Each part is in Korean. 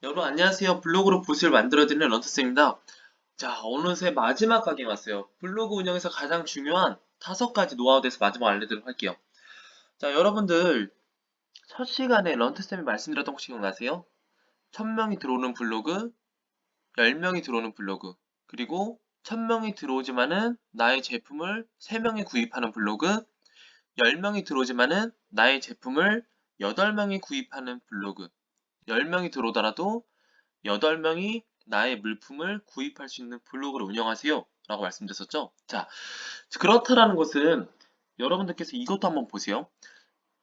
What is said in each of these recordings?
여러분 안녕하세요. 블로그로 붓을 만들어드리는 런트쌤입니다. 자, 어느새 마지막 강의 왔어요. 블로그 운영에서 가장 중요한 5가지 노하우에 대해서 마지막 알려드리도록 할게요. 자, 여러분들 첫 시간에 런트쌤이 말씀드렸던 거 혹시 기억나세요? 1000명이 들어오는 블로그, 10명이 들어오는 블로그, 그리고 1000명이 들어오지만은 나의 제품을 3명이 구입하는 블로그, 10명이 들어오지만은 나의 제품을 8명이 구입하는 블로그, 10명이 들어오더라도 8명이 나의 물품을 구입할 수 있는 블로그를 운영하세요. 라고 말씀드렸었죠. 자, 그렇다라는 것은 여러분들께서 이것도 한번 보세요.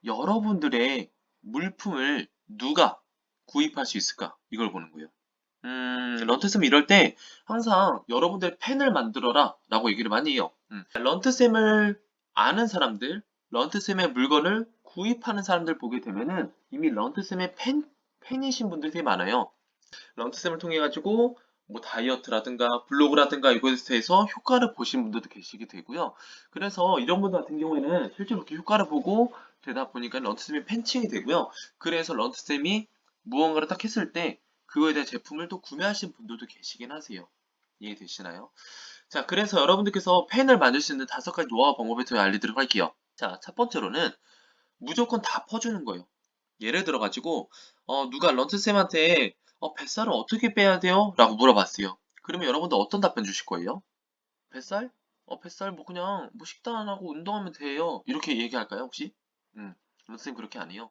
여러분들의 물품을 누가 구입할 수 있을까? 이걸 보는 거예요. 런트쌤 이럴 때 항상 여러분들의 팬을 만들어라 라고 얘기를 많이 해요. 런트쌤을 아는 사람들, 런트쌤의 물건을 구입하는 사람들 보게 되면은 이미 런트쌤의 팬이신 분들이 되게 많아요. 런트쌤을 통해 가지고 뭐 다이어트라든가 블로그라든가 이것에서 효과를 보신 분들도 계시게 되고요. 그래서 이런 분들 같은 경우에는 실제로 이렇게 효과를 보고 되다 보니까 런트쌤이 팬층이 되고요. 그래서 런트쌤이 무언가를 딱 했을 때 그거에 대한 제품을 또 구매하신 분들도 계시긴 하세요. 이해되시나요? 자, 그래서 여러분들께서 팬을 만들 수 있는 5가지 노하우 방법에 대해 알려드리도록 할게요. 자, 첫 번째로는 무조건 다 퍼주는 거예요. 예를 들어 가지고 누가 런트쌤한테 뱃살을 어떻게 빼야 돼요? 라고 물어봤어요. 그러면 여러분들 어떤 답변 주실 거예요? 뱃살? 뱃살 뭐 그냥 뭐 식단 안 하고 운동하면 돼요. 이렇게 얘기할까요, 혹시? 음, 런트쌤 그렇게 안 해요.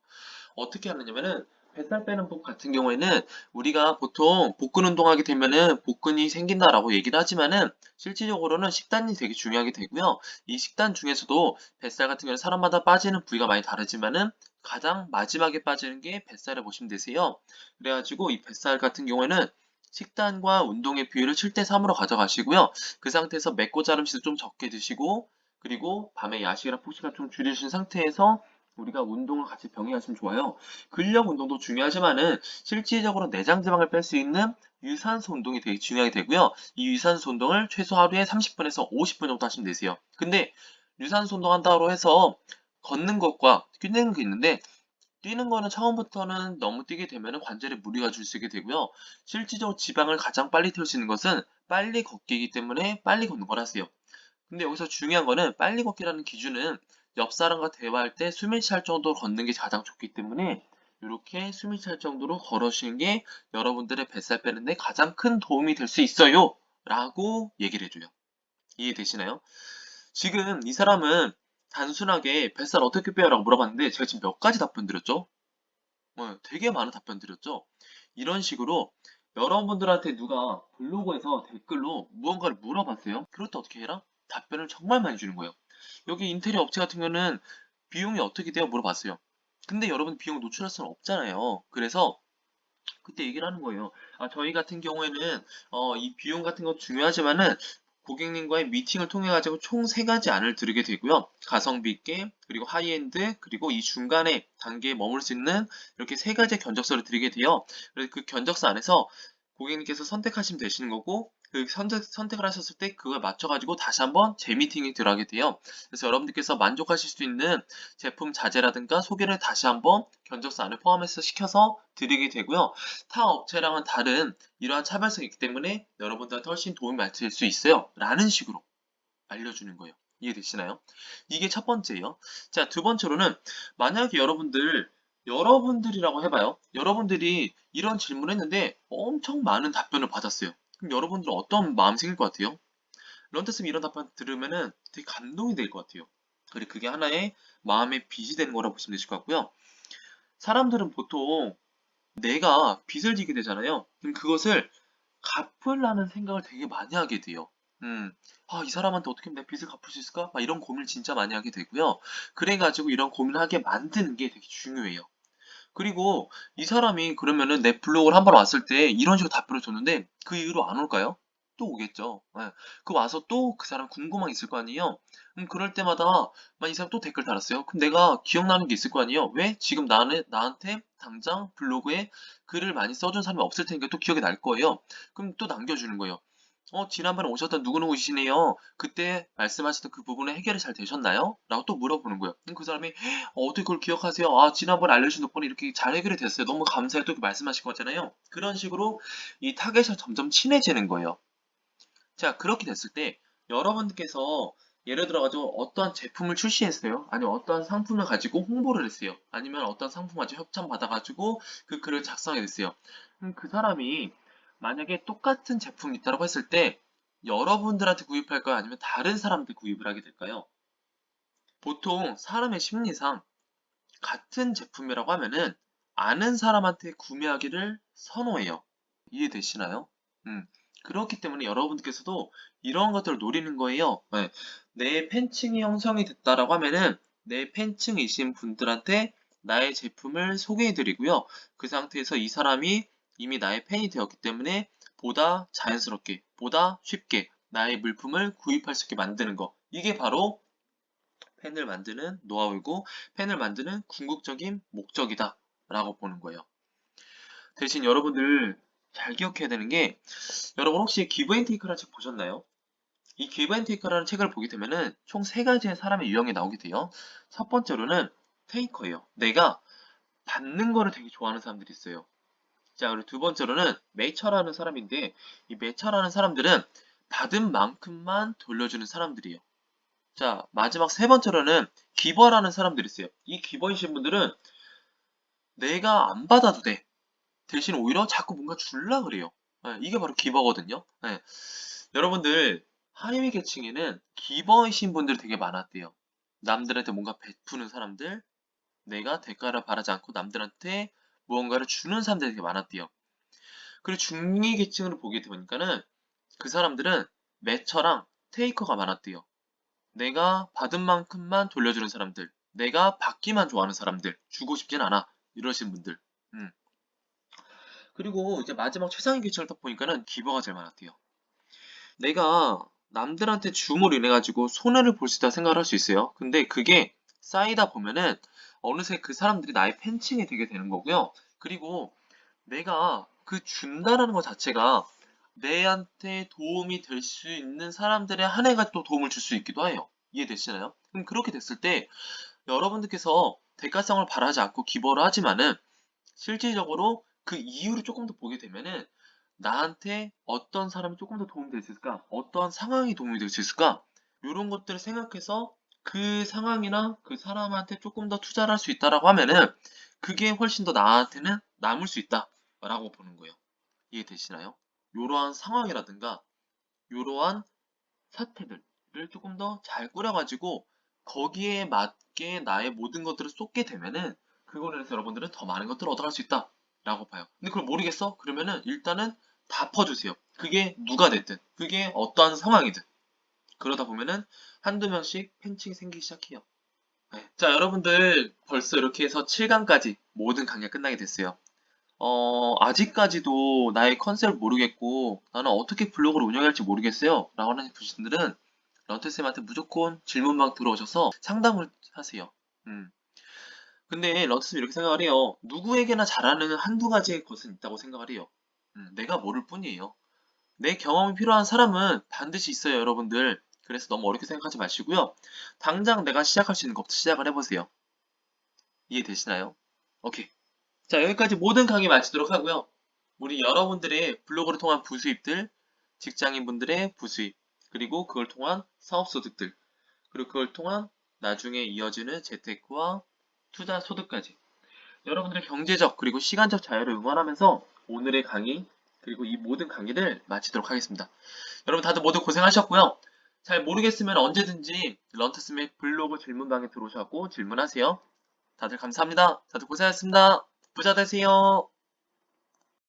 어떻게 하느냐면은 뱃살 빼는 법 같은 경우에는 우리가 보통 복근 운동하게 되면은 복근이 생긴다라고 얘기를 하지만은 실질적으로는 식단이 되게 중요하게 되고요. 이 식단 중에서도 뱃살 같은 경우는 사람마다 빠지는 부위가 많이 다르지만은 가장 마지막에 빠지는 게 뱃살을 보시면 되세요. 그래가지고 이 뱃살 같은 경우에는 식단과 운동의 비율을 7대 3으로 가져가시고요. 그 상태에서 맵고 짜 음식을 좀 적게 드시고 그리고 밤에 야식이나 폭식을 좀 줄이신 상태에서 우리가 운동을 같이 병행하시면 좋아요. 근력 운동도 중요하지만은 실질적으로 내장 지방을 뺄 수 있는 유산소 운동이 되게 중요하게 되고요. 이 유산소 운동을 최소 하루에 30분에서 50분 정도 하시면 되세요. 근데 유산소 운동 한다고 해서 걷는 것과 뛰는 게 있는데 뛰는 거는 처음부터는 너무 뛰게 되면 관절에 무리가 줄 수 있게 되고요. 실질적으로 지방을 가장 빨리 태울 수 있는 것은 빨리 걷기이기 때문에 빨리 걷는 걸 하세요. 근데 여기서 중요한 거는 빨리 걷기라는 기준은 옆 사람과 대화할 때 숨이 찰 정도로 걷는 게 가장 좋기 때문에 이렇게 숨이 찰 정도로 걸으시는 게 여러분들의 뱃살 빼는데 가장 큰 도움이 될 수 있어요. 라고 얘기를 해줘요. 이해되시나요? 지금 이 사람은 단순하게 뱃살 어떻게 빼요? 라고 물어봤는데 제가 지금 몇 가지 답변 드렸죠? 되게 많은 답변 드렸죠? 이런 식으로 여러분들한테 누가 블로그에서 댓글로 무언가를 물어봤어요. 그럴 때 어떻게 해라? 답변을 정말 많이 주는 거예요. 여기 인테리어 업체 같은 경우는 비용이 어떻게 돼요? 물어봤어요. 근데 여러분 비용 노출할 수는 없잖아요. 그래서 그때 얘기를 하는 거예요. 저희 같은 경우에는 이 비용 같은 거 중요하지만은 고객님과의 미팅을 통해 가지고 총 3가지 안을 드리게 되고요. 가성비 있게 그리고 하이엔드 그리고 이 중간에 단계에 머물 수 있는 이렇게 3가지의 견적서를 드리게 돼요. 그래서 그 견적서 안에서 고객님께서 선택하시면 되시는 거고 그 선택을 하셨을 때 그걸 맞춰가지고 다시 한번 재미팅이 들어가게 돼요. 그래서 여러분들께서 만족하실 수 있는 제품 자재라든가 소개를 다시 한번 견적서 안에 포함해서 시켜서 드리게 되고요. 타 업체랑은 다른 이러한 차별성이 있기 때문에 여러분들한테 훨씬 도움이 많이 될 수 있어요. 라는 식으로 알려주는 거예요. 이해되시나요? 이게 첫 번째예요. 자, 두 번째로는 만약에 여러분들이라고 해봐요. 여러분들이 이런 질문을 했는데 엄청 많은 답변을 받았어요. 그럼 여러분들은 어떤 마음 생길 것 같아요? 런트쌤 이런 답변 들으면은 되게 감동이 될 것 같아요. 그리고 그게 하나의 마음의 빚이 되는 거라고 보시면 되실 것 같고요. 사람들은 보통 내가 빚을 지게 되잖아요. 그럼 그것을 갚으려는 생각을 되게 많이 하게 돼요. 이 사람한테 어떻게 하면 내 빚을 갚을 수 있을까? 막 이런 고민을 진짜 많이 하게 되고요. 그래가지고 이런 고민을 하게 만드는 게 되게 중요해요. 그리고 이 사람이 그러면은 내 블로그를 한 번 왔을 때 이런 식으로 답변을 줬는데 그 이후로 안 올까요? 또 오겠죠. 예. 그 와서 또 그 사람 궁금한 게 있을 거 아니에요? 그럴 때마다 막 이 사람 또 댓글 달았어요. 그럼 내가 기억나는 게 있을 거 아니에요? 왜? 지금 나한테 당장 블로그에 글을 많이 써준 사람이 없을 테니까 또 기억이 날 거예요. 그럼 또 남겨주는 거예요. 지난번에 오셨던 누구누구이시네요. 그때 말씀하셨던 그 부분은 해결이 잘 되셨나요? 라고 또 물어보는 거예요. 그럼 그 사람이 어떻게 그걸 기억하세요? 아, 지난번에 알려주신 덕분에 이렇게 잘 해결이 됐어요. 너무 감사해요. 또 이렇게 말씀하신 거잖아요. 그런 식으로 이 타겟이 점점 친해지는 거예요. 자, 그렇게 됐을 때 여러분께서 예를 들어가지고 어떠한 제품을 출시했어요. 아니면 어떠한 상품을 가지고 홍보를 했어요. 아니면 어떤 상품 가지고 협찬 받아가지고 그 글을 작성해냈어요. 그럼 그 사람이 만약에 똑같은 제품이 있다고 했을 때 여러분들한테 구입할까요? 아니면 다른 사람한테 구입을 하게 될까요? 보통 사람의 심리상 같은 제품이라고 하면은 아는 사람한테 구매하기를 선호해요. 이해되시나요? 음, 그렇기 때문에 여러분께서도 이런 것들을 노리는 거예요. 네. 내 팬층이 형성이 됐다라고 하면은 내 팬층이신 분들한테 나의 제품을 소개해드리고요. 그 상태에서 이 사람이 이미 나의 팬이 되었기 때문에 보다 자연스럽게, 보다 쉽게 나의 물품을 구입할 수 있게 만드는 거. 이게 바로 팬을 만드는 노하우이고 팬을 만드는 궁극적인 목적이다 라고 보는 거예요. 대신 여러분들 잘 기억해야 되는 게 여러분 혹시 기브 앤 테이크라는 책 보셨나요? 이 기브 앤 테이크라는 책을 보게 되면은 총 세 가지의 사람의 유형이 나오게 돼요. 첫 번째로는 테이커예요. 내가 받는 거를 되게 좋아하는 사람들이 있어요. 자, 그리고 두 번째로는 매처라는 사람인데 이 매처라는 사람들은 받은 만큼만 돌려주는 사람들이에요. 자, 마지막 세 번째로는 기버라는 사람들이 있어요. 이 기버이신 분들은 내가 안 받아도 돼. 대신 오히려 자꾸 뭔가 줄라 그래요. 예, 이게 바로 기버거든요. 예. 여러분들 하위 계층에는 기버이신 분들이 되게 많았대요. 남들한테 뭔가 베푸는 사람들, 내가 대가를 바라지 않고 남들한테 무언가를 주는 사람들이 되게 많았대요. 그리고 중위 계층을 보게 되니까는 그 사람들은 매처랑 테이커가 많았대요. 내가 받은 만큼만 돌려주는 사람들, 내가 받기만 좋아하는 사람들, 주고 싶진 않아. 이러신 분들. 음. 그리고 이제 마지막 최상위 계층을 딱 보니까는 기버가 제일 많았대요. 내가 남들한테 줌으로 인해 가지고 손해를 볼 수 있다 생각을 할 수 있어요. 근데 그게 쌓이다 보면은 어느새 그 사람들이 나의 팬층이 되게 되는 거고요. 그리고 내가 그 준다라는 것 자체가 내한테 도움이 될 수 있는 사람들에 한해가 또 도움을 줄 수 있기도 해요. 이해되시나요? 그럼 그렇게 됐을 때 여러분들께서 대가성을 바라지 않고 기버를 하지만은 실질적으로 그 이유를 조금 더 보게 되면은 나한테 어떤 사람이 조금 더 도움이 될 수 있을까? 어떠한 상황이 도움이 될 수 있을까? 이런 것들을 생각해서 그 상황이나 그 사람한테 조금 더 투자를 할 수 있다라고 하면은 그게 훨씬 더 나한테는 남을 수 있다라고 보는 거예요. 이해되시나요? 이러한 상황이라든가 이러한 사태들을 조금 더 잘 꾸려가지고 거기에 맞게 나의 모든 것들을 쏟게 되면은 그걸로 인해서 여러분들은 더 많은 것들을 얻어갈 수 있다라고 봐요. 근데 그걸 모르겠어? 그러면은 일단은 다 퍼주세요. 그게 누가 됐든, 그게 어떠한 상황이든. 그러다 보면은 한두 명씩 팬층이 생기기 시작해요. 네. 자, 여러분들 벌써 이렇게 해서 7강까지 모든 강의가 끝나게 됐어요. 아직까지도 나의 컨셉을 모르겠고 나는 어떻게 블로그를 운영할지 모르겠어요. 라고 하는 분들은 런트쌤한테 무조건 질문방 들어오셔서 상담을 하세요. 근데 런트쌤 이렇게 생각을 해요. 누구에게나 잘하는 한두 가지의 것은 있다고 생각을 해요. 내가 모를 뿐이에요. 내 경험이 필요한 사람은 반드시 있어요, 여러분들. 그래서 너무 어렵게 생각하지 마시고요. 당장 내가 시작할 수 있는 것부터 시작을 해보세요. 이해되시나요? 오케이. 자, 여기까지 모든 강의 마치도록 하고요. 우리 여러분들의 블로그를 통한 부수입들, 직장인분들의 부수입, 그리고 그걸 통한 사업소득들, 그리고 그걸 통한 나중에 이어지는 재테크와 투자 소득까지 여러분들의 경제적 그리고 시간적 자유를 응원하면서 오늘의 강의 그리고 이 모든 강의를 마치도록 하겠습니다. 여러분 다들 모두 고생하셨고요. 잘 모르겠으면 언제든지 런트스맵 블로그 질문방에 들어오셔서 질문하세요. 다들 감사합니다. 다들 고생하셨습니다. 부자 되세요.